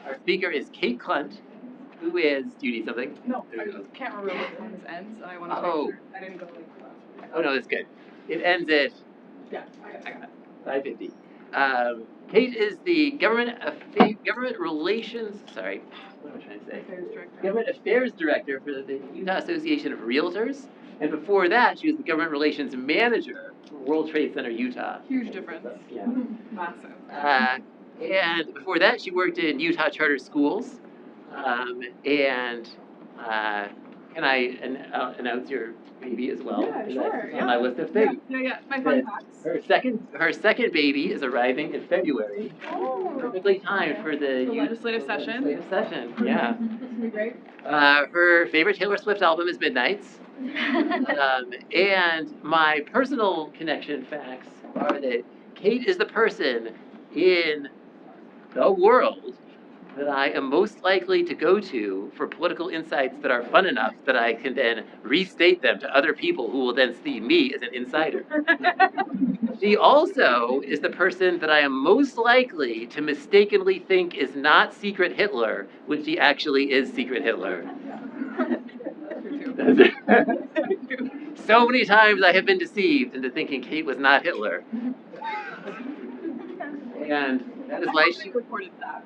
Our speaker is Cate Klundt, who is, do you need something? No, I can't remember what times ends, and I want to make sure I didn't go like. Oh no, that's good. It ends at, Yeah, I got it. 5:50. Cate is the government relations, sorry, what am I trying to say? Affairs director. Government Affairs Director for the Utah Association of Realtors. And before that, she was the Government Relations Manager for World Trade Center, Utah. Huge difference. Yeah. Massive. And before that, she worked in Utah charter schools. And can I announce your baby as well? Yeah, sure. That's on my list of things. Yeah. My fun facts. Her second baby is arriving in February. Oh. Perfectly timed for the legislative session. Yeah. This will be great. Her favorite Taylor Swift album is Midnights. And my personal connection facts are that Cate is the person in the world that I am most likely to go to for political insights that are fun enough that I can then restate them to other people who will then see me as an insider. She also is the person that I am most likely to mistakenly think is not Secret Hitler when she actually is Secret Hitler. So many times I have been deceived into thinking Cate was not Hitler. And that is why she recorded that.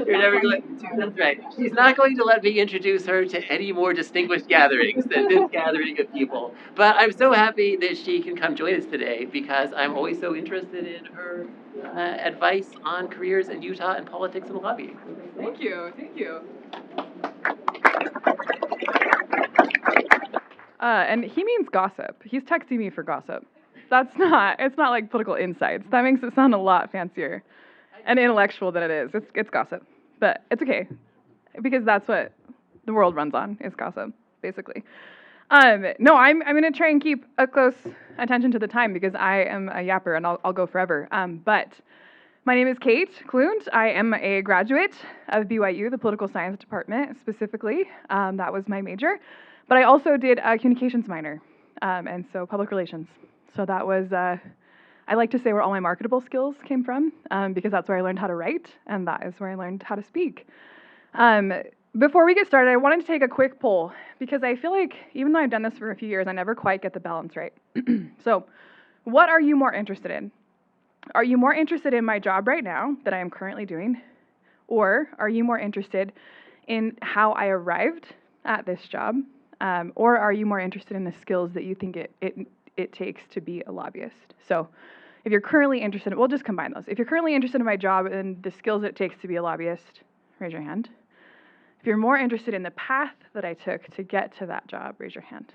You're never going. That's right. She's not going to let me introduce her to any more distinguished gatherings than this gathering of people. But I'm so happy that she can come join us today because I'm always so interested in her advice on careers in Utah and politics and lobbying. Thank you. And he means gossip. He's texting me for gossip. It's not like political insights. That makes it sound a lot fancier and intellectual than it is. It's gossip. But it's okay. Because that's what the world runs on, is gossip, basically. No, I'm going to try and keep a close attention to the time because I am a yapper and I'll go forever. But my name is Cate Klundt. I am a graduate of BYU, the political science department specifically. That was my major. But I also did a communications minor, and so public relations. So that was, I like to say, where all my marketable skills came from, because that's where I learned how to write, and that is where I learned how to speak. Before we get started, I wanted to take a quick poll, because I feel like, even though I've done this for a few years, I never quite get the balance right. So, what are you more interested in? Are you more interested in my job right now, that I am currently doing? Or are you more interested in how I arrived at this job? Or are you more interested in the skills that you think it takes to be a lobbyist? So if you're currently interested, we'll just combine those. If you're currently interested in my job and the skills it takes to be a lobbyist, raise your hand. If you're more interested in the path that I took to get to that job, raise your hand.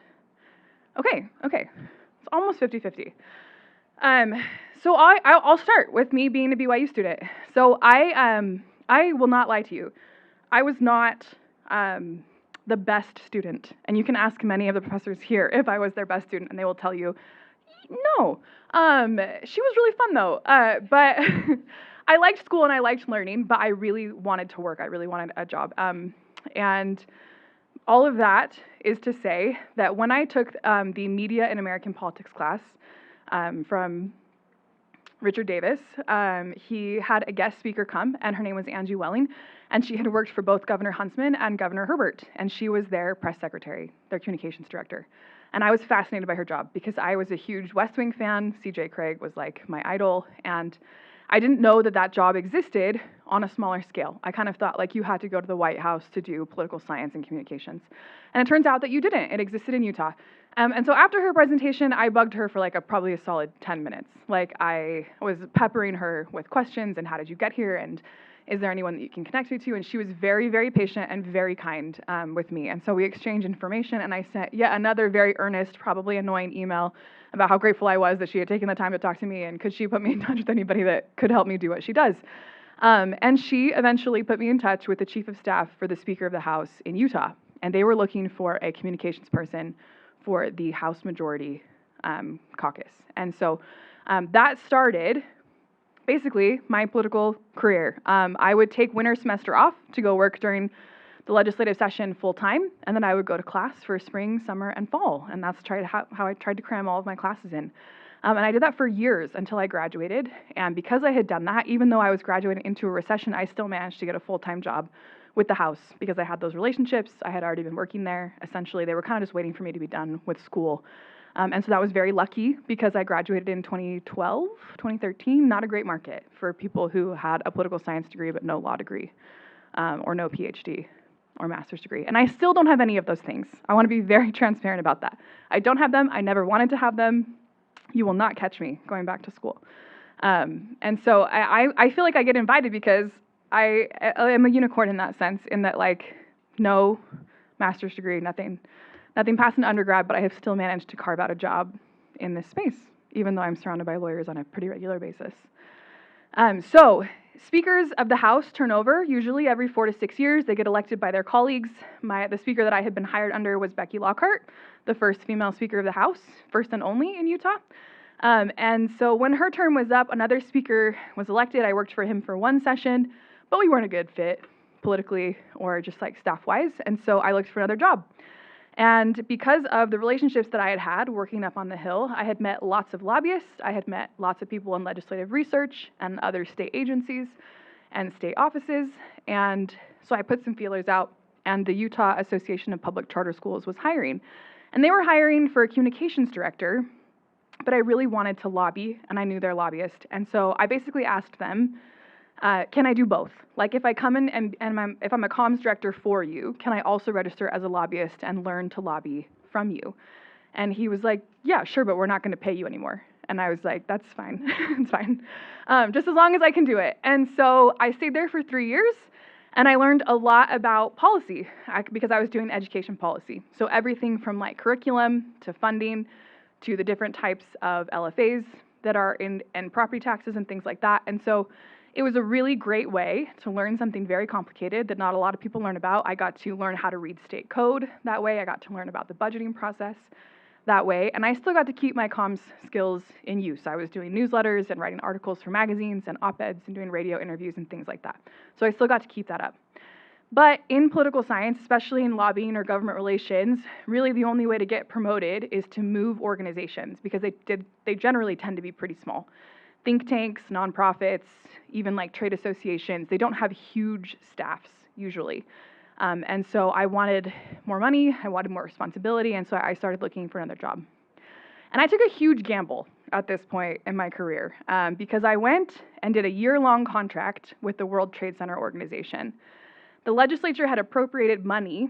Okay. It's almost 50-50. So I'll start with me being a BYU student. So I will not lie to you. I was not the best student. And you can ask many of the professors here if I was their best student, and they will tell you, no. She was really fun, though. But I liked school and I liked learning, but I really wanted to work. I really wanted a job. And all of that is to say that when I took the Media and American Politics class from Richard Davis, he had a guest speaker come, and her name was Angie Welling, and she had worked for both Governor Huntsman and Governor Herbert, and she was their press secretary, their communications director. And I was fascinated by her job because I was a huge West Wing fan. C.J. Craig was like my idol, and I didn't know that job existed on a smaller scale. I kind of thought like you had to go to the White House to do political science and communications. And it turns out that you didn't. It existed in Utah. And so after her presentation, I bugged her for probably a solid 10 minutes. Like I was peppering her with questions and how did you get here and is there anyone that you can connect me to? And she was very, very patient and very kind with me. And so we exchanged information and I sent yet another very earnest, probably annoying email about how grateful I was that she had taken the time to talk to me and could she put me in touch with anybody that could help me do what she does. And she eventually put me in touch with the chief of staff for the Speaker of the House in Utah. And they were looking for a communications person for the House Majority Caucus. And so that started basically my political career. I would take winter semester off to go work during the legislative session full time, and then I would go to class for spring, summer, and fall. And that's how I tried to cram all of my classes in. And I did that for years until I graduated. And because I had done that, even though I was graduating into a recession, I still managed to get a full-time job with the house because I had those relationships. I had already been working there. Essentially, they were kind of just waiting for me to be done with school. And so that was very lucky because I graduated in 2012, 2013. Not a great market for people who had a political science degree but no law degree, or no PhD or master's degree. And I still don't have any of those things. I want to be very transparent about that. I don't have them. I never wanted to have them. You will not catch me going back to school. And so I feel like I get invited because I am a unicorn in that sense, in that, like, no master's degree, nothing past an undergrad, but I have still managed to carve out a job in this space, even though I'm surrounded by lawyers on a pretty regular basis. So speakers of the House turn over usually every 4 to 6 years. They get elected by their colleagues. The speaker that I had been hired under was Becky Lockhart, the first female speaker of the House, first and only in Utah. And so when her term was up, another speaker was elected. I worked for him for one session, but we weren't a good fit politically or just like staff-wise, and so I looked for another job. And because of the relationships that I had had working up on the Hill, I had met lots of lobbyists, I had met lots of people in legislative research and other state agencies and state offices, and so I put some feelers out, and the Utah Association of Public Charter Schools was hiring. And they were hiring for a communications director, but I really wanted to lobby, and I knew their lobbyist, and so I basically asked them, can I do both? Like, if I come in and if I'm a comms director for you, can I also register as a lobbyist and learn to lobby from you? And he was like, yeah, sure, but we're not going to pay you anymore. And I was like, that's fine. It's fine. Just as long as I can do it. And so I stayed there for 3 years, and I learned a lot about policy because I was doing education policy. So everything from like curriculum to funding to the different types of LFAs that are in property taxes and things like that. And so it was a really great way to learn something very complicated that not a lot of people learn about. I got to learn how to read state code that way. I got to learn about the budgeting process that way. And I still got to keep my comms skills in use. I was doing newsletters and writing articles for magazines and op-eds and doing radio interviews and things like that. So I still got to keep that up. But in political science, especially in lobbying or government relations, really the only way to get promoted is to move organizations because they generally tend to be pretty small. Think tanks, nonprofits, even like trade associations, they don't have huge staffs usually. And so I wanted more money, I wanted more responsibility, and so I started looking for another job. And I took a huge gamble at this point in my career because I went and did a year-long contract with the World Trade Center organization. The legislature had appropriated money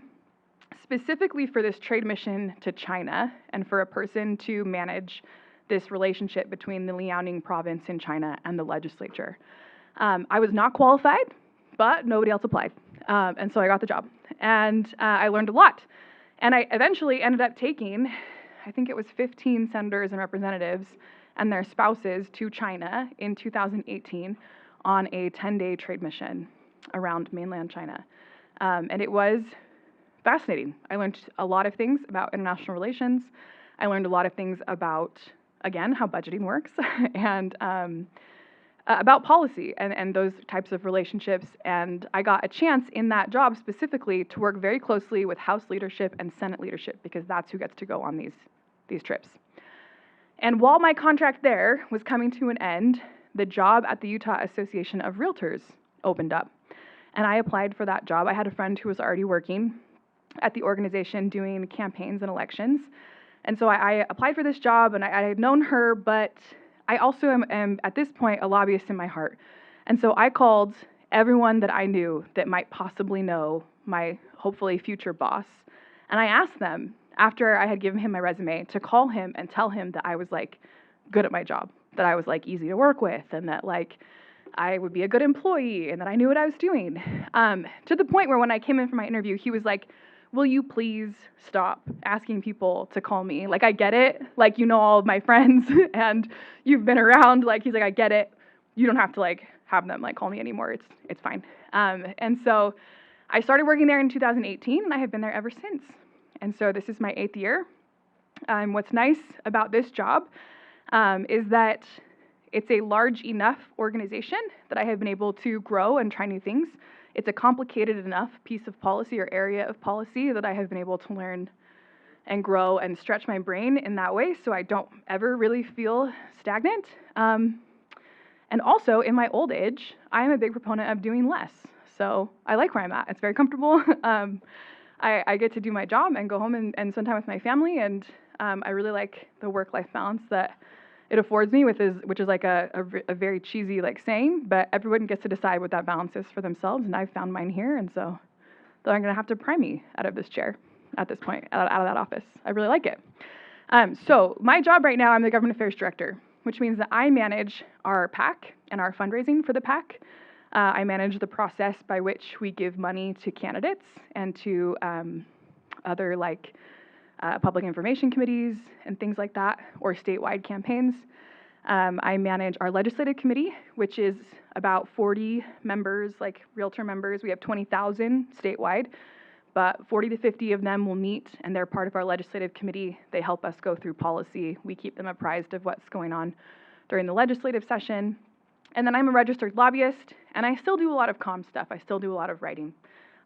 specifically for this trade mission to China and for a person to manage this relationship between the Liaoning province in China and the legislature. I was not qualified, but nobody else applied. And so I got the job. And I learned a lot. And I eventually ended up taking, I think it was 15 senators and representatives and their spouses to China in 2018 on a 10-day trade mission around mainland China. And it was fascinating. I learned a lot of things about international relations. I learned a lot of things about, again, how budgeting works and about policy and those types of relationships. And I got a chance in that job specifically to work very closely with House leadership and Senate leadership because that's who gets to go on these trips. And while my contract there was coming to an end, the job at the Utah Association of Realtors opened up. And I applied for that job. I had a friend who was already working at the organization doing campaigns and elections. And so I applied for this job, and I had known her, but I also am, at this point, a lobbyist in my heart. And so I called everyone that I knew that might possibly know my, hopefully, future boss. And I asked them, after I had given him my resume, to call him and tell him that I was, like, good at my job, that I was, like, easy to work with, and that, like, I would be a good employee, and that I knew what I was doing. To the point where when I came in for my interview, he was like, will you please stop asking people to call me? Like, I get it. Like, you know all of my friends and you've been around. Like, he's like, I get it. You don't have to, like, have them, like, call me anymore. It's fine. And so I started working there in 2018, and I have been there ever since. And so this is my 8th year. What's nice about this job is that it's a large enough organization that I have been able to grow and try new things. It's a complicated enough piece of policy or area of policy that I have been able to learn and grow and stretch my brain in that way so I don't ever really feel stagnant. And also, in my old age, I am a big proponent of doing less. So I like where I'm at. It's very comfortable. I get to do my job and go home and spend time with my family, and I really like the work-life balance that it affords me, which is like a very cheesy like saying, but everyone gets to decide what that balance is for themselves, and I've found mine here, and so they're going to have to pry me out of this chair at this point, out of that office. I really like it. So my job right now, I'm the Government Affairs Director, which means that I manage our PAC and our fundraising for the PAC. I manage the process by which we give money to candidates and to other like public information committees and things like that, or statewide campaigns. I manage our legislative committee, which is about 40 members, like Realtor members. We have 20,000 statewide, but 40 to 50 of them will meet, and they're part of our legislative committee. They help us go through policy. We keep them apprised of what's going on during the legislative session. And then I'm a registered lobbyist, and I still do a lot of comm stuff. I still do a lot of writing.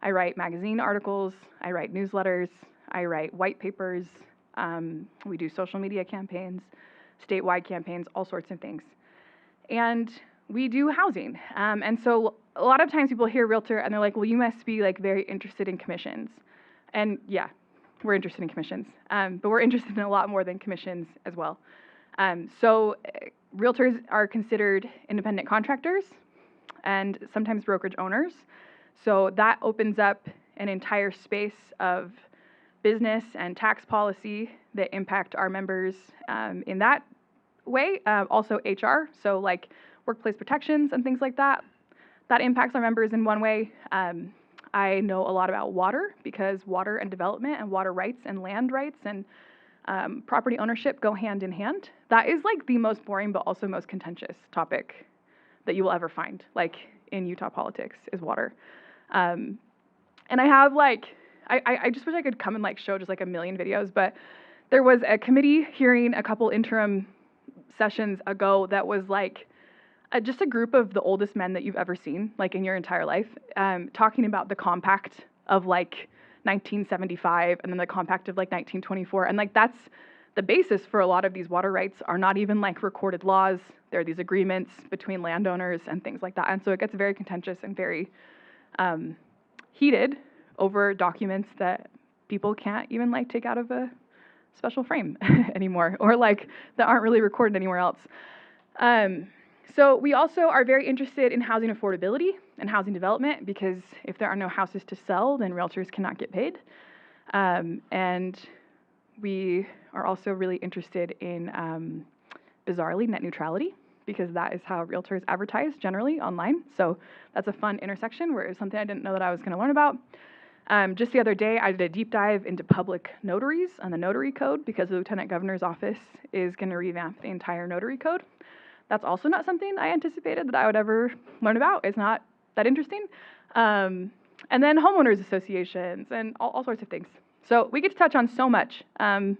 I write magazine articles, I write newsletters, I write white papers, we do social media campaigns, statewide campaigns, all sorts of things. And we do housing. And so a lot of times people hear realtor and they're like, well, you must be like very interested in commissions. And yeah, we're interested in commissions, but we're interested in a lot more than commissions as well. So realtors are considered independent contractors and sometimes brokerage owners. So that opens up an entire space of business and tax policy that impact our members in that way. Also HR, so like workplace protections and things like that. That impacts our members in one way. I know a lot about water because water and development and water rights and land rights and property ownership go hand in hand. That is like the most boring but also most contentious topic that you will ever find, like in Utah politics, is water. And I have like, I just wish I could come and like show just like a million videos, but there was a committee hearing a couple interim sessions ago that was like just a group of the oldest men that you've ever seen, like in your entire life, talking about the compact of like 1975 and then the compact of like 1924. And like that's the basis for a lot of these water rights are not even like recorded laws. There are these agreements between landowners and things like that. And so it gets very contentious and very heated over documents that people can't even like take out of a special frame anymore, or like that aren't really recorded anywhere else. So we also are very interested in housing affordability and housing development, because if there are no houses to sell, then realtors cannot get paid. And we are also really interested in, bizarrely, net neutrality, because that is how realtors advertise generally online. So that's a fun intersection where it's something I didn't know that I was going to learn about. Just the other day, I did a deep dive into public notaries and the notary code, because the Lieutenant Governor's office is going to revamp the entire notary code. That's also not something I anticipated that I would ever learn about. It's not that interesting. And then homeowners associations and all sorts of things. So we get to touch on so much. And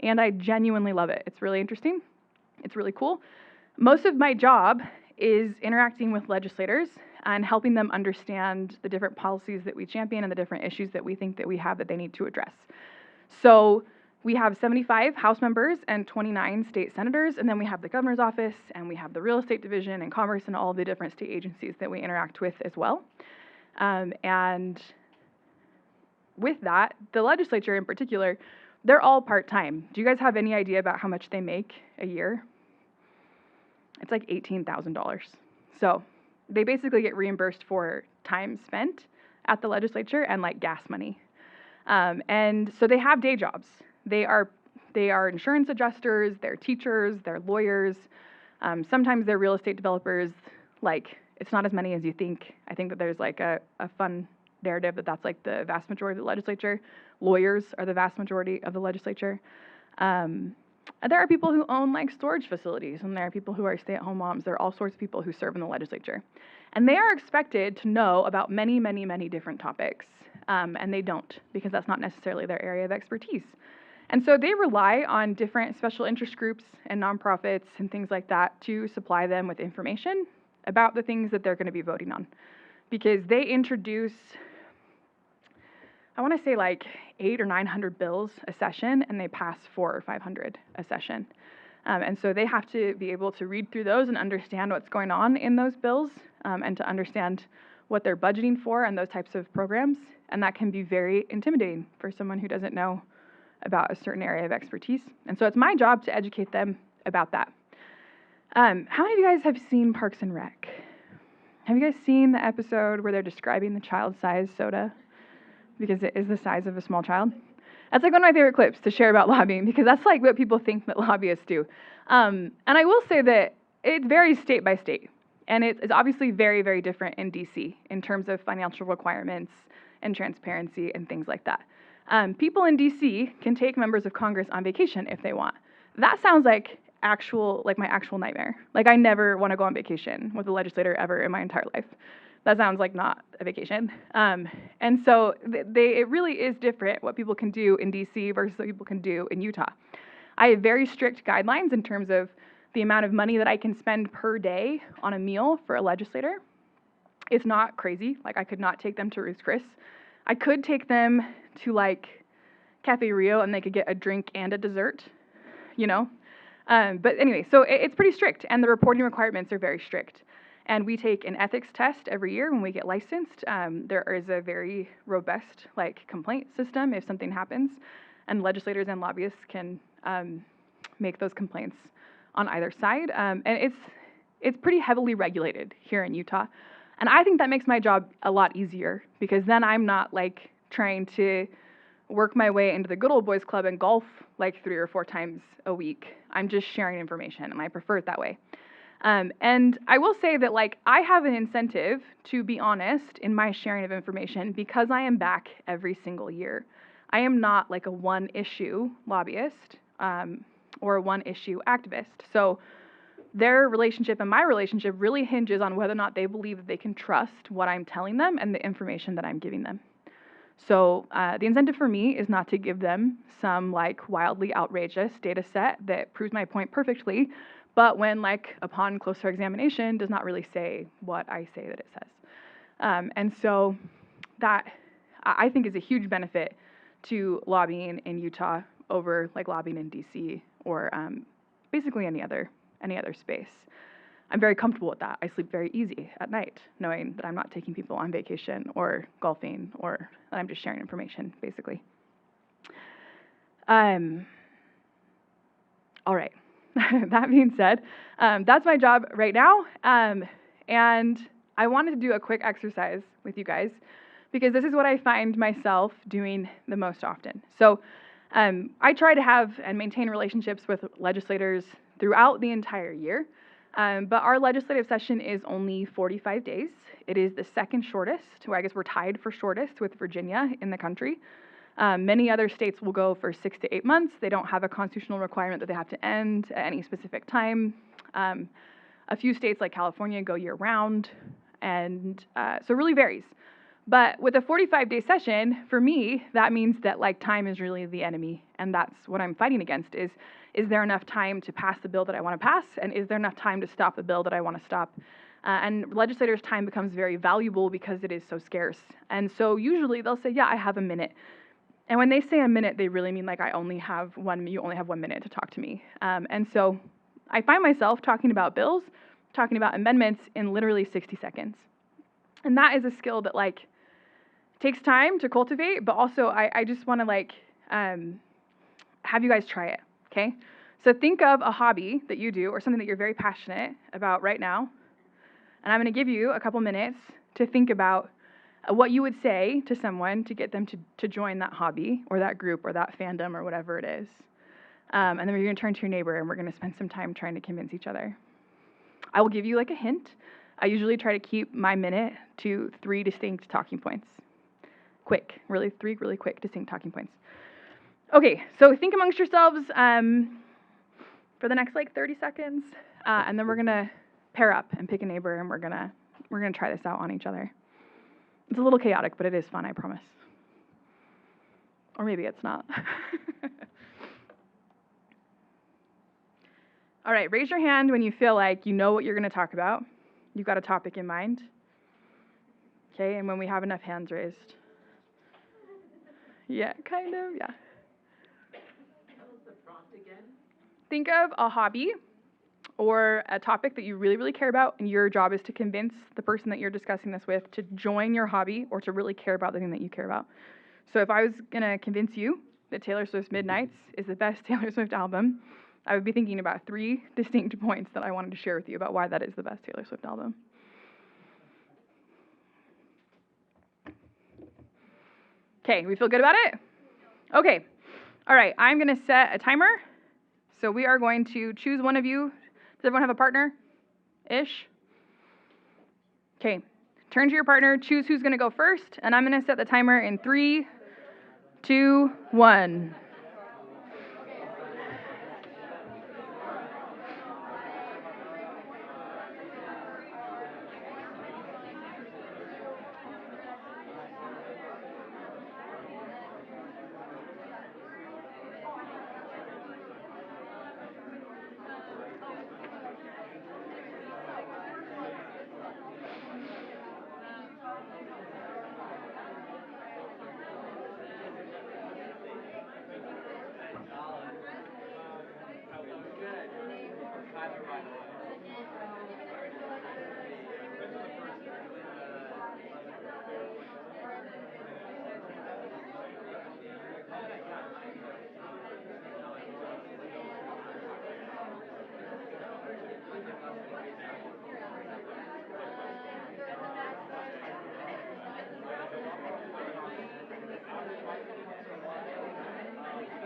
I genuinely love it. It's really interesting. It's really cool. Most of my job is interacting with legislators and helping them understand the different policies that we champion and the different issues that we think that we have that they need to address. So we have 75 House members and 29 state senators, and then we have the governor's office, and we have the real estate division and commerce and all the different state agencies that we interact with as well. And with that, the legislature in particular, they're all part-time. Do you guys have any idea about how much they make a year? It's like $18,000. So they basically get reimbursed for time spent at the legislature and like gas money. And so they have day jobs. They are insurance adjusters, they're teachers, they're lawyers. Sometimes they're real estate developers. Like, it's not as many as you think. I think that there's like a fun narrative that that's like the vast majority of the legislature. Lawyers are the vast majority of the legislature. There are people who own like storage facilities, and there are people who are stay-at-home moms. There are all sorts of people who serve in the legislature. And they are expected to know about many, many, many different topics. And they don't, because that's not necessarily their area of expertise. And so they rely on different special interest groups and nonprofits and things like that to supply them with information about the things that they're going to be voting on. Because they introduce I want to say like 800 or 900 bills a session, and they pass 400 or 500 a session. And so they have to be able to read through those and understand what's going on in those bills, and to understand what they're budgeting for and those types of programs. And that can be very intimidating for someone who doesn't know about a certain area of expertise. And so it's my job to educate them about that. How many of you guys have seen Parks and Rec? Have you guys seen the episode where they're describing the child-sized soda because it is the size of a small child? That's like one of my favorite clips to share about lobbying, because that's like what people think that lobbyists do. And I will say that it varies state by state. And it's obviously very, very different in DC in terms of financial requirements and transparency and things like that. People in DC can take members of Congress on vacation if they want. That sounds like my actual nightmare. Like, I never want to go on vacation with a legislator ever in my entire life. That sounds like not a vacation. And so it really is different what people can do in DC versus what people can do in Utah. I have very strict guidelines in terms of the amount of money that I can spend per day on a meal for a legislator. It's not crazy. Like, I could not take them to Ruth's Chris. I could take them to like Cafe Rio and they could get a drink and a dessert, you know? But anyway, so it's pretty strict, and the reporting requirements are very strict. And we take an ethics test every year when we get licensed. There is a very robust complaint system if something happens, and legislators and lobbyists can make those complaints on either side. And it's pretty heavily regulated here in Utah. And I think that makes my job a lot easier, because then I'm not trying to work my way into the good old boys club and golf 3 or 4 times a week. I'm just sharing information, and I prefer it that way. And I will say that I have an incentive to be honest in my sharing of information, because I am back every single year. I am not a one-issue lobbyist or a one-issue activist. So their relationship and my relationship really hinges on whether or not they believe that they can trust what I'm telling them and the information that I'm giving them. So the incentive for me is not to give them some wildly outrageous data set that proves my point perfectly, but when upon closer examination does not really say what I say that it says. And so that I think is a huge benefit to lobbying in Utah over lobbying in DC or basically any other space. I'm very comfortable with that. I sleep very easy at night, knowing that I'm not taking people on vacation or golfing, or that I'm just sharing information, basically. All right. That being said, that's my job right now. And I wanted to do a quick exercise with you guys, because this is what I find myself doing the most often. So I try to have and maintain relationships with legislators throughout the entire year. But our legislative session is only 45 days. It is the second shortest, or I guess we're tied for shortest with Virginia in the country. Many other states will go for 6 to 8 months. They don't have a constitutional requirement that they have to end at any specific time. A few states like California go year-round, and so it really varies. But with a 45-day session, for me, that means that time is really the enemy, and that's what I'm fighting against. Is there enough time to pass the bill that I want to pass, and is there enough time to stop the bill that I want to stop? And legislators' time becomes very valuable because it is so scarce. And so usually they'll say, yeah, I have a minute. And when they say a minute, they really mean you only have 1 minute to talk to me. And so I find myself talking about bills, talking about amendments in literally 60 seconds. And that is a skill that takes time to cultivate, but also I just want to have you guys try it, okay? So think of a hobby that you do or something that you're very passionate about right now, and I'm going to give you a couple minutes to think about what you would say to someone to get them to join that hobby or that group or that fandom or whatever it is. And then we're going to turn to your neighbor and we're going to spend some time trying to convince each other. I will give you a hint. I usually try to keep my minute to 3 distinct talking points. Quick, really 3 really quick distinct talking points. Okay, so think amongst yourselves for the next 30 seconds, and then we're gonna pair up and pick a neighbor, and we're gonna try this out on each other. It's a little chaotic, but it is fun, I promise. Or maybe it's not. All right, raise your hand when you feel like you know what you're gonna talk about. You've got a topic in mind. Okay, and when we have enough hands raised. Yeah, kind of, yeah. What was the prompt again? Think of a hobby or a topic that you really, really care about, and your job is to convince the person that you're discussing this with to join your hobby or to really care about the thing that you care about. So if I was going to convince you that Taylor Swift's Midnights is the best Taylor Swift album, I would be thinking about 3 distinct points that I wanted to share with you about why that is the best Taylor Swift album. Okay, we feel good about it? Okay. All right, I'm going to set a timer. So we are going to choose one of you. Does everyone have a partner-ish? Okay, turn to your partner, choose who's going to go first, and I'm going to set the timer in 3, 2, 1.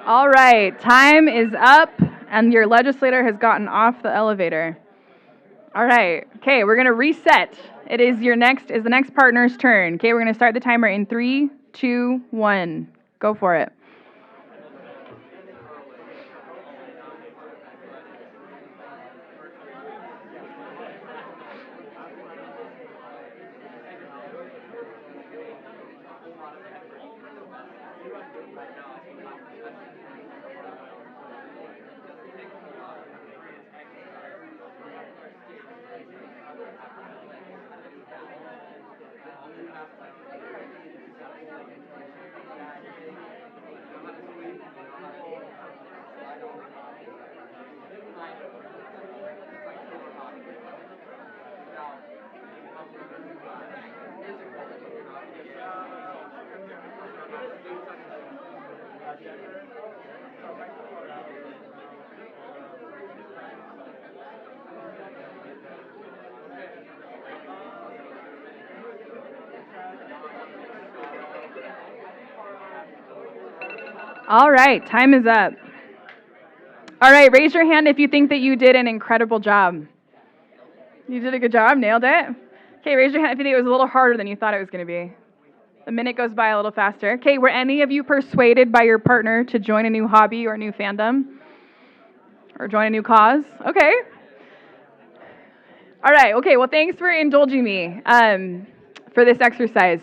All right, time is up, and your legislator has gotten off the elevator. All right, okay, we're going to reset. It is the next partner's turn. Okay, we're going to start the timer in 3, 2, 1. Go for it. All right, time is up. All right, raise your hand if you think that you did an incredible job. You did a good job, nailed it. Okay, raise your hand if you think it was a little harder than you thought it was going to be. The minute goes by a little faster. Okay, were any of you persuaded by your partner to join a new hobby or a new fandom? Or join a new cause? Okay. All right, okay, well, thanks for indulging me for this exercise.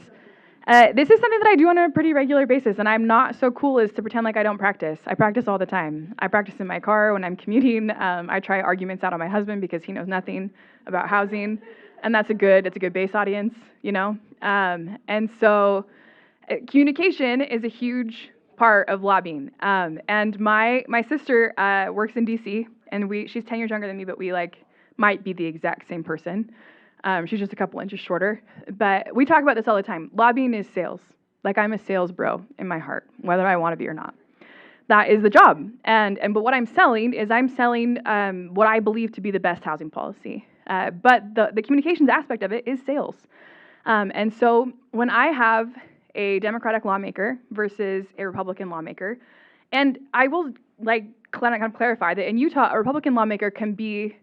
This is something that I do on a pretty regular basis, and I'm not so cool as to pretend like I don't practice. I practice all the time. I practice in my car when I'm commuting. I try arguments out on my husband because he knows nothing about housing, and it's a good base audience, you know? And so communication is a huge part of lobbying. And my sister works in DC, and she's 10 years younger than me, but we might be the exact same person. She's just a couple inches shorter. But we talk about this all the time. Lobbying is sales. Like, I'm a sales bro in my heart, whether I want to be or not. That is the job. But what I'm selling is what I believe to be the best housing policy. But the communications aspect of it is sales. And so when I have a Democratic lawmaker versus a Republican lawmaker, and I will kind of clarify that in Utah, a Republican lawmaker can be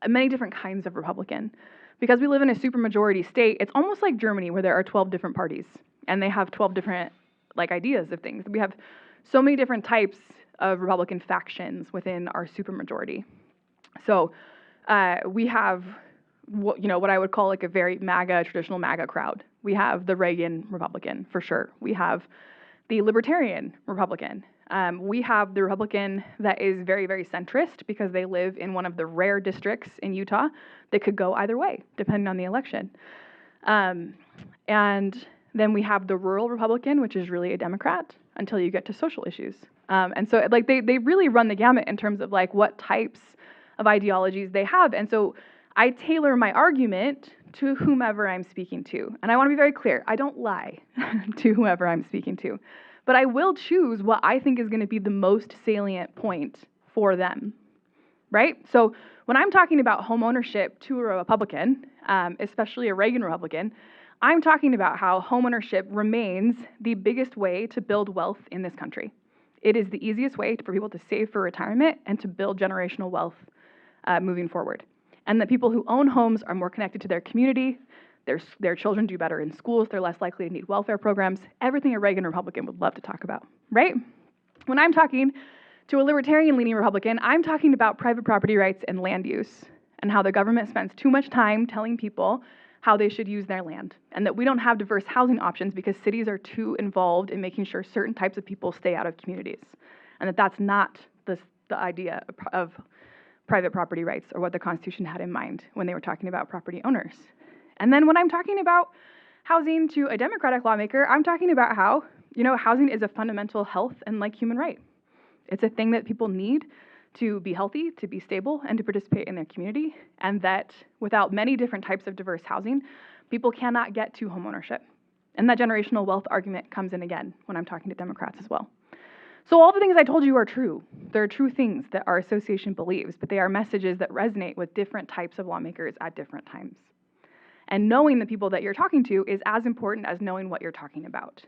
many different kinds of Republican. Because we live in a supermajority state, it's almost like Germany, where there are 12 different parties, and they have 12 different ideas of things. We have so many different types of Republican factions within our supermajority. So we have what I would call a very traditional MAGA crowd. We have the Reagan Republican, for sure. We have the Libertarian Republican. We have the Republican that is very, very centrist because they live in one of the rare districts in Utah that could go either way, depending on the election. And then we have the rural Republican, which is really a Democrat. until you get to social issues. And so like they really run the gamut in terms of like what types of ideologies they have. And so I tailor my argument to whomever I'm speaking to. And I want to be very clear, I don't lie to whoever I'm speaking to, but I will choose what I think is going to be the most salient point for them, right? So when I'm talking about home ownership to a Republican, especially a Reagan Republican, I'm talking about how home ownership remains the biggest way to build wealth in this country. It is the easiest way for people to save for retirement and to build generational wealth moving forward. And that people who own homes are more connected to their community, their children do better in schools, they're less likely to need welfare programs, everything a Reagan Republican would love to talk about, right? When I'm talking to a libertarian-leaning Republican, I'm talking about private property rights and land use, and how the government spends too much time telling people how they should use their land, and that we don't have diverse housing options because cities are too involved in making sure certain types of people stay out of communities, and that that's not the idea of private property rights or what the Constitution had in mind when they were talking about property owners. And then when I'm talking about housing to a Democratic lawmaker, I'm talking about how, housing is a fundamental health and like human right. It's a thing that people need to be healthy, to be stable, and to participate in their community, and that without many different types of diverse housing, people cannot get to homeownership. And that generational wealth argument comes in again when I'm talking to Democrats as well. So all the things I told you are true. They're true things that our association believes, but they are messages that resonate with different types of lawmakers at different times. And knowing the people that you're talking to is as important as knowing what you're talking about.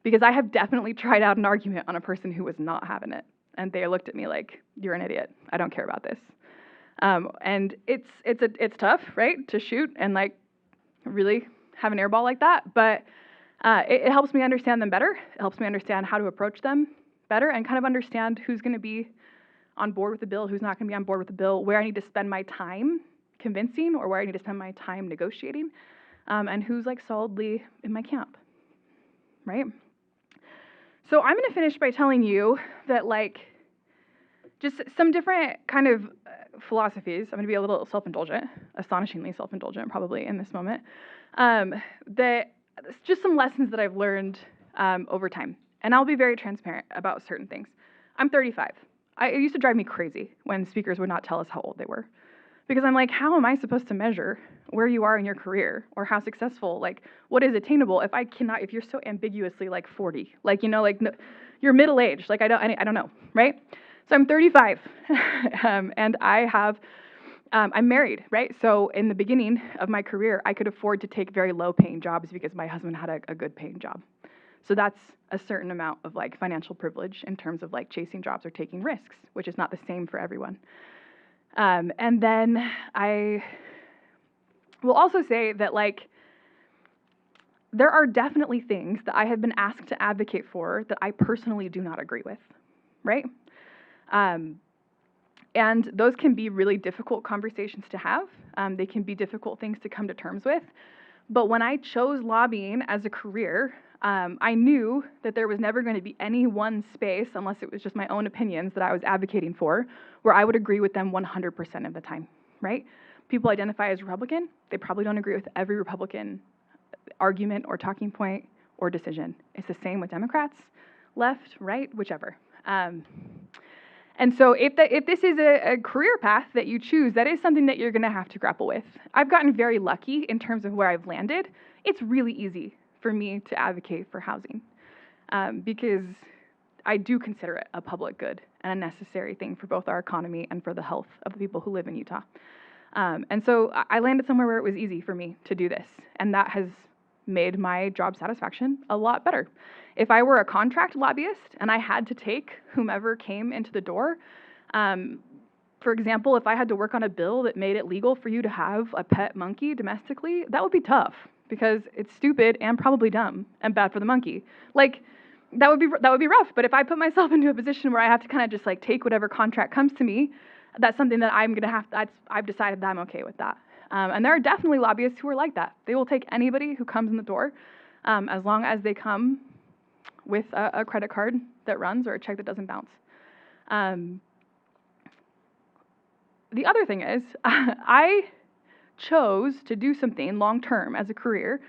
Because I have definitely tried out an argument on a person who was not having it. And they looked at me like, you're an idiot. I don't care about this. And it's tough, right, to shoot and like really have an airball like that. But it helps me understand them better. It helps me understand how to approach them better and kind of understand who's going to be on board with the bill, who's not going to be on board with the bill, where I need to spend my time convincing or where I need to spend my time negotiating, and who's like solidly in my camp, right? So I'm going to finish by telling you that like just some different kind of philosophies. I'm going to be a little self-indulgent, astonishingly self-indulgent probably in this moment. That just some lessons that I've learned over time. And I'll be very transparent about certain things. I'm 35. It used to drive me crazy when speakers would not tell us how old they were. Because I'm like, how am I supposed to measure where you are in your career or how successful, like what is attainable if you're so ambiguously like 40, like, no, you're middle aged, like I don't know, right? So I'm 35 and I'm married, right? So in the beginning of my career, I could afford to take very low paying jobs because my husband had a good paying job. So that's a certain amount of like financial privilege in terms of like chasing jobs or taking risks, which is not the same for everyone. And then I will also say that like there are definitely things that I have been asked to advocate for that I personally do not agree with, right? And those can be really difficult conversations to have. They can be difficult things to come to terms with. But when I chose lobbying as a career, I knew that there was never going to be any one space, unless it was just my own opinions that I was advocating for, where I would agree with them 100% of the time, right? People identify as Republican. They probably don't agree with every Republican argument or talking point or decision. It's the same with Democrats, left, right, whichever. And so if this is a career path that you choose, that is something that you're going to have to grapple with. I've gotten very lucky in terms of where I've landed. It's really easy for me to advocate for housing because I do consider it a public good and a necessary thing for both our economy and for the health of the people who live in Utah. And so I landed somewhere where it was easy for me to do this, and that has made my job satisfaction a lot better. If I were a contract lobbyist and I had to take whomever came into the door, for example, if I had to work on a bill that made it legal for you to have a pet monkey domestically, that would be tough because it's stupid and probably dumb and bad for the monkey. Like, that would be rough. But if I put myself into a position where I have to kind of just like take whatever contract comes to me, that's something that I've decided that I'm okay with that. And there are definitely lobbyists who are like that. They will take anybody who comes in the door, as long as they come with a credit card that runs or a check that doesn't bounce. The other thing is, I chose to do something long-term as a career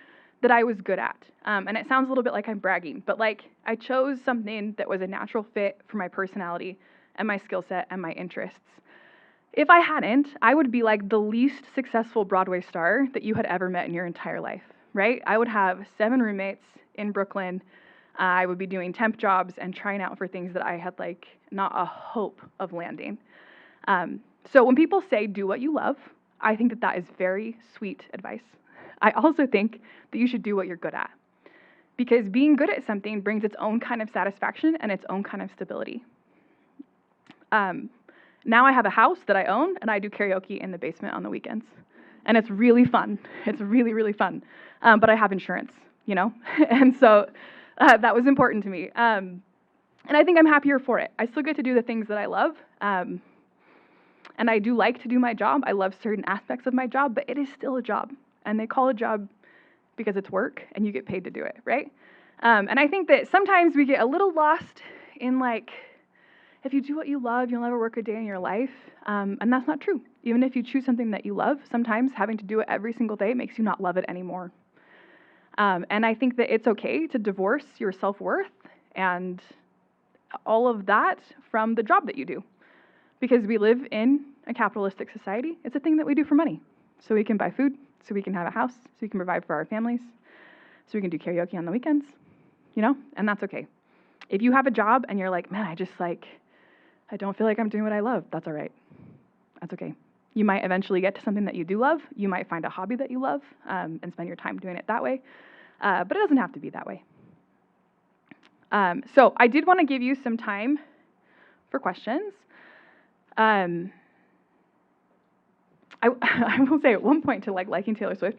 that I was good at. And it sounds a little bit like I'm bragging, but like I chose something that was a natural fit for my personality and my skill set and my interests. If I hadn't, I would be like the least successful Broadway star that you had ever met in your entire life, right? I would have 7 roommates in Brooklyn. I would be doing temp jobs and trying out for things that I had like not a hope of landing. So when people say do what you love, I think that that is very sweet advice. I also think that you should do what you're good at, because being good at something brings its own kind of satisfaction and its own kind of stability. Now I have a house that I own, and I do karaoke in the basement on the weekends, and it's really fun. It's really, really fun. But I have insurance, you know, and so that was important to me. And I think I'm happier for it. I still get to do the things that I love. And I do like to do my job. I love certain aspects of my job, but it is still a job. And they call it a job because it's work and you get paid to do it, right? And I think that sometimes we get a little lost in like, if you do what you love, you'll never work a day in your life. And that's not true. Even if you choose something that you love, sometimes having to do it every single day makes you not love it anymore. And I think that it's okay to divorce your self-worth and all of that from the job that you do. Because we live in a capitalistic society. It's a thing that we do for money. So we can buy food, so we can have a house, so we can provide for our families, so we can do karaoke on the weekends, you know, and that's okay. If you have a job and you're like, man, I don't feel like I'm doing what I love, that's all right. That's okay. You might eventually get to something that you do love. You might find a hobby that you love and spend your time doing it that way. But it doesn't have to be that way. So I did want to give you some time for questions. I will say at one point to like liking Taylor Swift,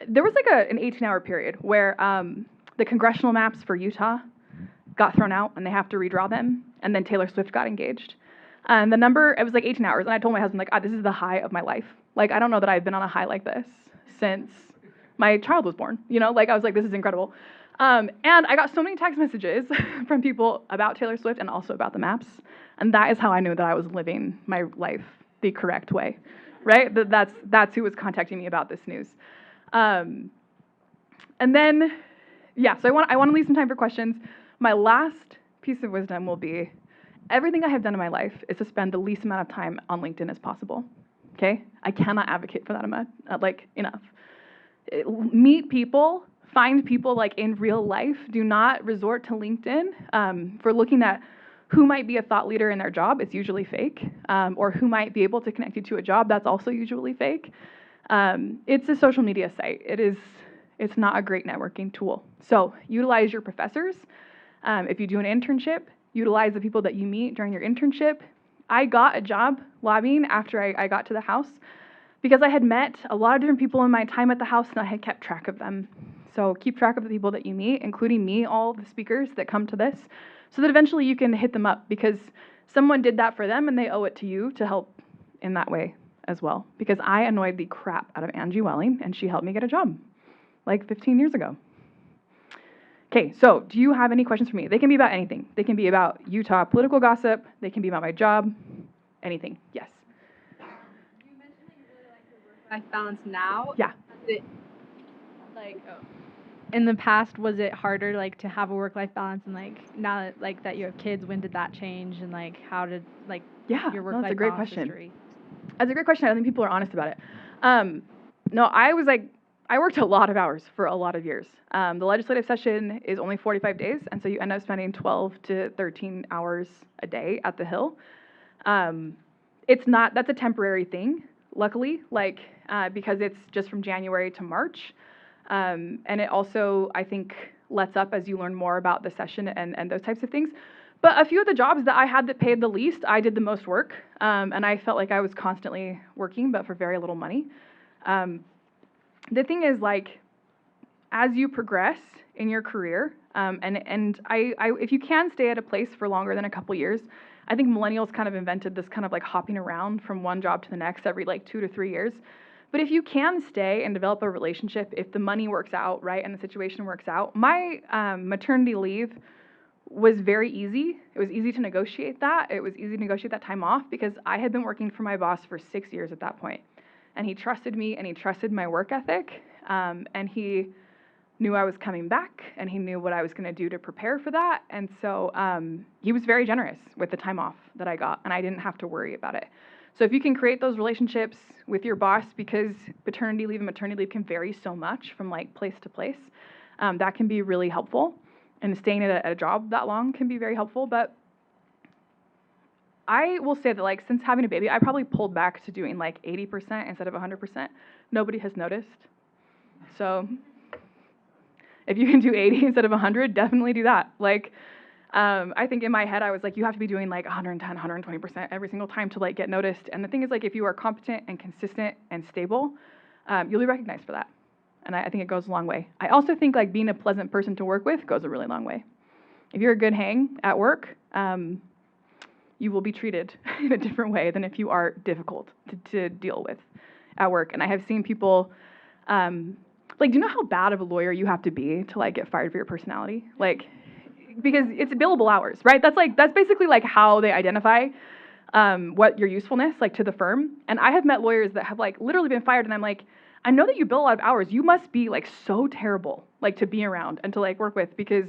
there was like an 18-hour period where the congressional maps for Utah got thrown out and they have to redraw them, and then Taylor Swift got engaged. And the number, it was like 18 hours, and I told my husband, like, this is the high of my life. Like, I don't know that I've been on a high like this since my child was born, you know? Like, I was like, this is incredible. And I got so many text messages from people about Taylor Swift and also about the maps, and that is how I knew that I was living my life the correct way, right? That's who was contacting me about this news. And then, yeah, so I want to leave some time for questions. My last piece of wisdom will be, everything I have done in my life is to spend the least amount of time on LinkedIn as possible, okay? I cannot advocate for that enough. Meet people, find people like in real life. Do not resort to LinkedIn for looking at who might be a thought leader in their job. It's usually fake. Or who might be able to connect you to a job. That's also usually fake. It's a social media site. It's not a great networking tool. So utilize your professors. If you do an internship, utilize the people that you meet during your internship. I got a job lobbying after I got to the house because I had met a lot of different people in my time at the house and I had kept track of them. So keep track of the people that you meet, including me, all the speakers that come to this, so that eventually you can hit them up because someone did that for them and they owe it to you to help in that way as well. Because I annoyed the crap out of Angie Welling and she helped me get a job like 15 years ago. Okay, so do you have any questions for me? They can be about anything. They can be about Utah political gossip. They can be about my job, anything. Yes? You mentioned that you really like your work-life balance now. Yeah. In the past, was it harder like to have a work-life balance, and like now that that you have kids, when did that change, and like how did your work-life that's a great balance question. history? That's a great question. I don't think people are honest about it. No, I worked a lot of hours for a lot of years. The legislative session is only 45 days, and so you end up spending 12 to 13 hours a day at the Hill. That's a temporary thing, luckily, because it's just from January to March. And it also, I think, lets up as you learn more about the session and those types of things. But a few of the jobs that I had that paid the least, I did the most work, and I felt like I was constantly working, but for very little money. The thing is, as you progress in your career, if you can stay at a place for longer than a couple years, I think millennials kind of invented this kind of hopping around from one job to the next every 2 to 3 years. But if you can stay and develop a relationship, if the money works out, right, and the situation works out, my maternity leave was very easy. It was easy to negotiate that. It was easy to negotiate that time off because I had been working for my boss for 6 years at that point. And he trusted me and he trusted my work ethic. And he knew I was coming back, and he knew what I was going to do to prepare for that. And so he was very generous with the time off that I got, and I didn't have to worry about it. So if you can create those relationships with your boss, because paternity leave and maternity leave can vary so much from like place to place, that can be really helpful. And staying at a job that long can be very helpful. But I will say that like since having a baby, I probably pulled back to doing like 80% instead of 100%. Nobody has noticed. So if you can do 80 instead of 100, definitely do that. Like, I think in my head, I was like, you have to be doing like 110, 120% every single time to like get noticed. And the thing is like, if you are competent and consistent and stable, you'll be recognized for that. And I think it goes a long way. I also think like being a pleasant person to work with goes a really long way. If you're a good hang at work, you will be treated in a different way than if you are difficult to deal with at work. And I have seen people, like, do you know how bad of a lawyer you have to be to like get fired for your personality? Like, because it's billable hours, right? That's basically like how they identify what your usefulness like to the firm. And I have met lawyers that have like literally been fired, and I'm like, I know that you bill a lot of hours. You must be like so terrible like to be around and to like work with, because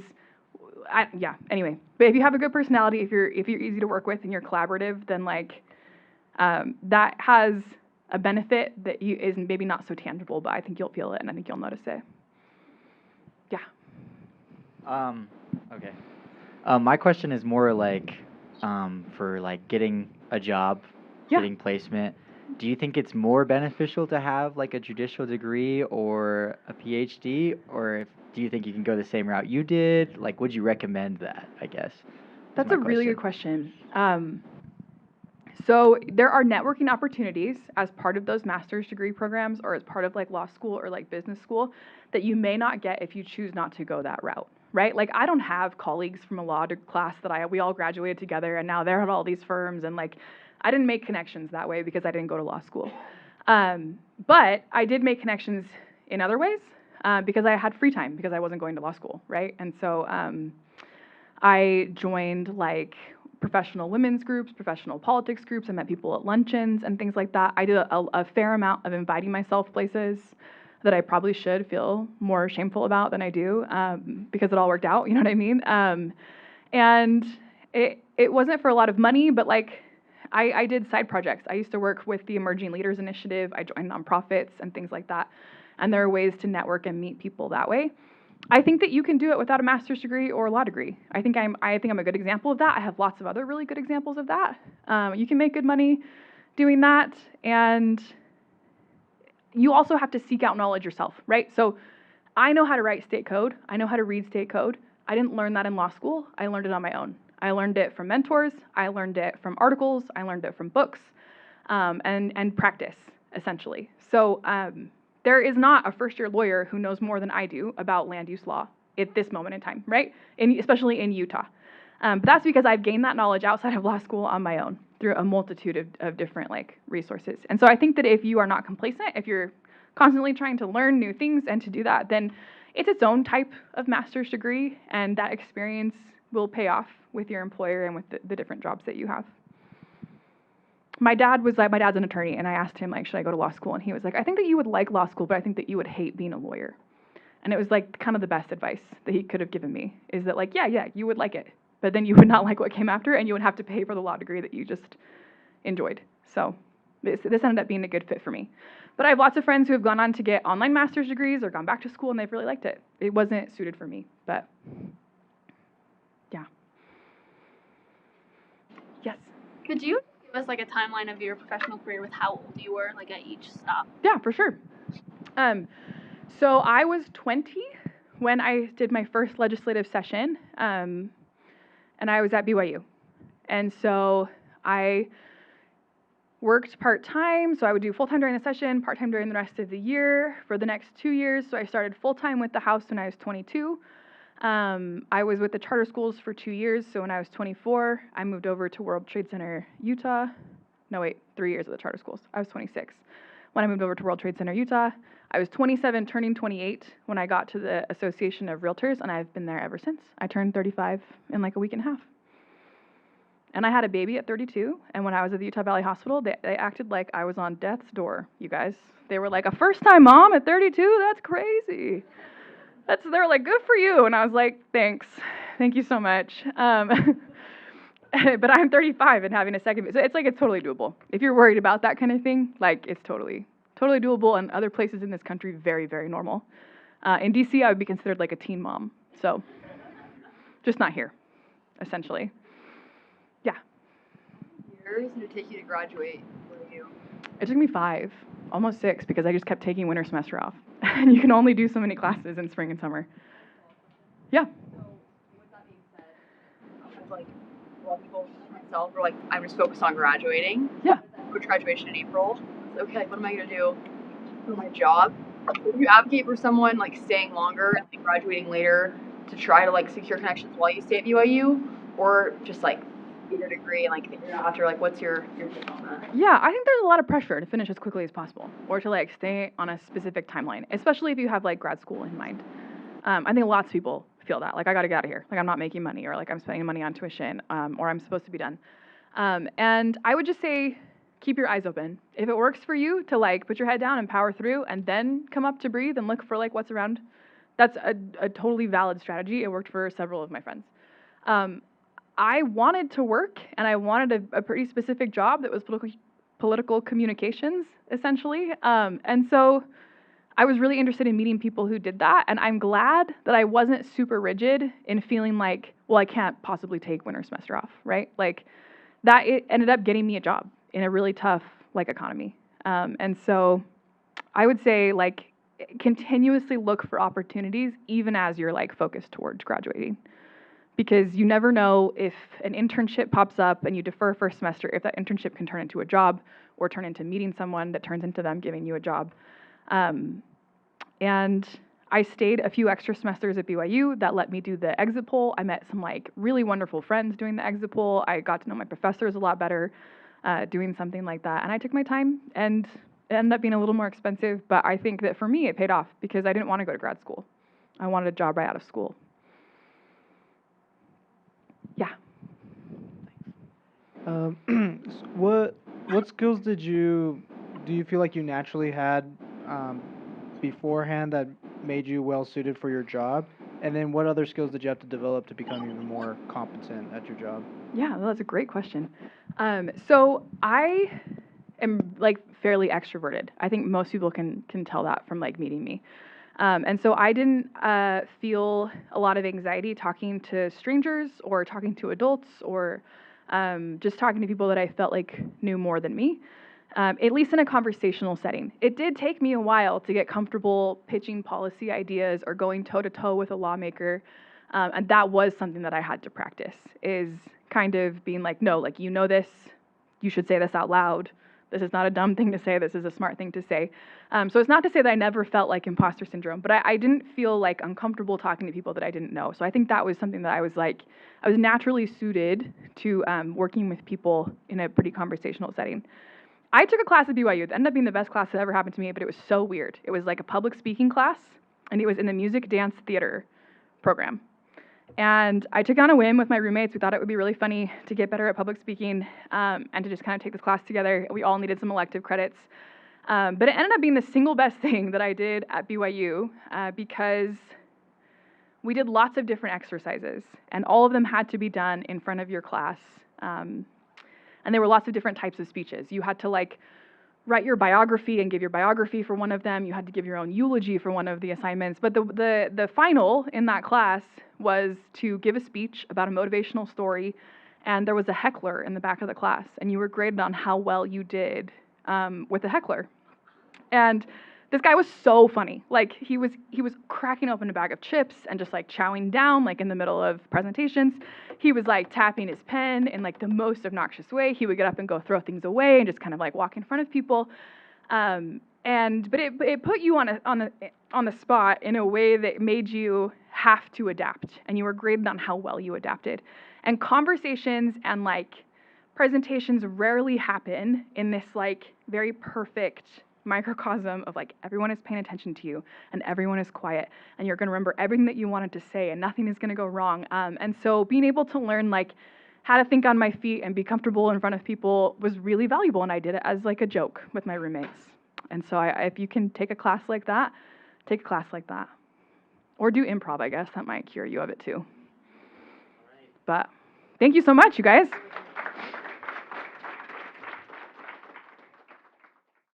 anyway. But if you have a good personality, if you're easy to work with and you're collaborative, then like that has a benefit that is maybe not so tangible, but I think you'll feel it and I think you'll notice it. Yeah. Okay. My question is more like for like getting a job, getting placement. Do you think it's more beneficial to have like a judicial degree or a PhD, or do you think you can go the same route you did? Like, would you recommend that, I guess? That's a really good question. So there are networking opportunities as part of those master's degree programs or as part of like law school or like business school that you may not get if you choose not to go that route, right? Like I don't have colleagues from a law class that we all graduated together and now they're at all these firms, and like I didn't make connections that way because I didn't go to law school. But I did make connections in other ways because I had free time because I wasn't going to law school, right? And so I joined like professional women's groups, professional politics groups. I met people at luncheons and things like that. I did a fair amount of inviting myself places that I probably should feel more shameful about than I do because it all worked out, you know what I mean? And it wasn't for a lot of money, but like I did side projects. I used to work with the Emerging Leaders Initiative. I joined nonprofits and things like that. And there are ways to network and meet people that way. I think that you can do it without a master's degree or a law degree. I think I'm a good example of that. I have lots of other really good examples of that. You can make good money doing that, and you also have to seek out knowledge yourself, right? So I know how to write state code. I know how to read state code. I didn't learn that in law school. I learned it on my own. I learned it from mentors. I learned it from articles. I learned it from books and practice, essentially. So there is not a first-year lawyer who knows more than I do about land use law at this moment in time, right? Especially in Utah. But that's because I've gained that knowledge outside of law school on my own through a multitude of different like resources. And so I think that if you are not complacent, if you're constantly trying to learn new things and to do that, then it's its own type of master's degree, and that experience will pay off with your employer and with the different jobs that you have. My dad's an attorney, and I asked him, like, should I go to law school? And he was like, I think that you would like law school, but I think that you would hate being a lawyer. And it was like kind of the best advice that he could have given me, is that like, yeah, you would like it, but then you would not like what came after, and you would have to pay for the law degree that you just enjoyed. So this ended up being a good fit for me. But I have lots of friends who have gone on to get online master's degrees or gone back to school, and they've really liked it. It wasn't suited for me, but yeah. Yes? Could you give us like a timeline of your professional career with how old you were like at each stop? Yeah, for sure. So I was 20 when I did my first legislative session, and I was at BYU. And so I worked part-time, so I would do full-time during the session, part-time during the rest of the year for the next 2 years. So I started full-time with the House when I was 22. I was with the charter schools for 2 years, so when I was 24, I moved over to World Trade Center, Utah. No, wait, 3 years at the charter schools. I was 26 when I moved over to World Trade Center, Utah. I was 27, turning 28 when I got to the Association of Realtors, and I've been there ever since. I turned 35 in like a week and a half. And I had a baby at 32, and when I was at the Utah Valley Hospital, they acted like I was on death's door, you guys. They were like, a first-time mom at 32? That's crazy. They were like, good for you. And I was like, thanks. Thank you so much. But I'm 35 and having a second, so it's totally doable. If you're worried about that kind of thing, like it's totally doable. And other places in this country, very, very normal. In DC, I would be considered like a teen mom. So just not here, essentially. Yeah. Years did it take you to graduate? It took me 5, almost 6, because I just kept taking winter semester off. And you can only do so many classes in spring and summer. Yeah. So, with that being said, like a lot of people, myself, were like, I'm just focused on graduating. Yeah. Go to graduation in April. So, okay, like, what am I gonna do for my job? Would you advocate for someone like staying longer and like, graduating later to try to like secure connections while you stay at BYU, or just like get your degree and like figure it out after? Like, what's your take on that? Yeah, I think there's a lot of pressure to finish as quickly as possible, or to like stay on a specific timeline, especially if you have like grad school in mind. I think lots of people feel that, like, I gotta get out of here, like I'm not making money, or like I'm spending money on tuition, or I'm supposed to be done. And I would just say, keep your eyes open. If it works for you to like put your head down and power through and then come up to breathe and look for like what's around, that's a totally valid strategy. It worked for several of my friends. I wanted to work, and I wanted a pretty specific job that was political communications, essentially. And so I was really interested in meeting people who did that, and I'm glad that I wasn't super rigid in feeling like, well, I can't possibly take winter semester off, right? Like, that it ended up getting me a job in a really tough like economy. And so I would say like continuously look for opportunities even as you're like focused towards graduating, because you never know if an internship pops up and you defer first semester, if that internship can turn into a job or turn into meeting someone that turns into them giving you a job. And I stayed a few extra semesters at BYU that let me do the exit poll. I met some like really wonderful friends doing the exit poll. I got to know my professors a lot better doing something like that. And I took my time, and it ended up being a little more expensive, but I think that for me it paid off because I didn't want to go to grad school. I wanted a job right out of school. Yeah. What skills do you feel like you naturally had beforehand that made you well suited for your job? And then what other skills did you have to develop to become even more competent at your job? Yeah, well, that's a great question. So I am like fairly extroverted. I think most people can tell that from like meeting me. And so I didn't feel a lot of anxiety talking to strangers or talking to adults or just talking to people that I felt like knew more than me, at least in a conversational setting. It did take me a while to get comfortable pitching policy ideas or going toe-to-toe with a lawmaker, and that was something that I had to practice, is kind of being like, no, like, you know this, you should say this out loud. This is not a dumb thing to say, this is a smart thing to say. So it's not to say that I never felt like imposter syndrome, but I didn't feel like uncomfortable talking to people that I didn't know. So I think that was something that I was naturally suited to working with people in a pretty conversational setting. I took a class at BYU that ended up being the best class that ever happened to me, but it was so weird. It was like a public speaking class, and it was in the music, dance, theater program. And I took it on a whim with my roommates. We thought it would be really funny to get better at public speaking and to just kind of take this class together. We all needed some elective credits. But it ended up being the single best thing that I did at BYU because we did lots of different exercises, and all of them had to be done in front of your class. And there were lots of different types of speeches. You had to like write your biography and give your biography for one of them. You had to give your own eulogy for one of the assignments. But the final in that class was to give a speech about a motivational story, and there was a heckler in the back of the class, and you were graded on how well you did with the heckler. And this guy was so funny. Like, he was cracking open a bag of chips and just like chowing down like in the middle of presentations. He was like tapping his pen in like the most obnoxious way. He would get up and go throw things away and just kind of like walk in front of people. But it put you on the spot in a way that made you have to adapt, and you were graded on how well you adapted. And conversations and like presentations rarely happen in this like very perfect microcosm of like everyone is paying attention to you and everyone is quiet and you're going to remember everything that you wanted to say and nothing is going to go wrong. And so being able to learn like how to think on my feet and be comfortable in front of people was really valuable, and I did it as like a joke with my roommates. And so if you can take a class like that, take a class like that. Or do improv, I guess. That might cure you of it too. But thank you so much, you guys.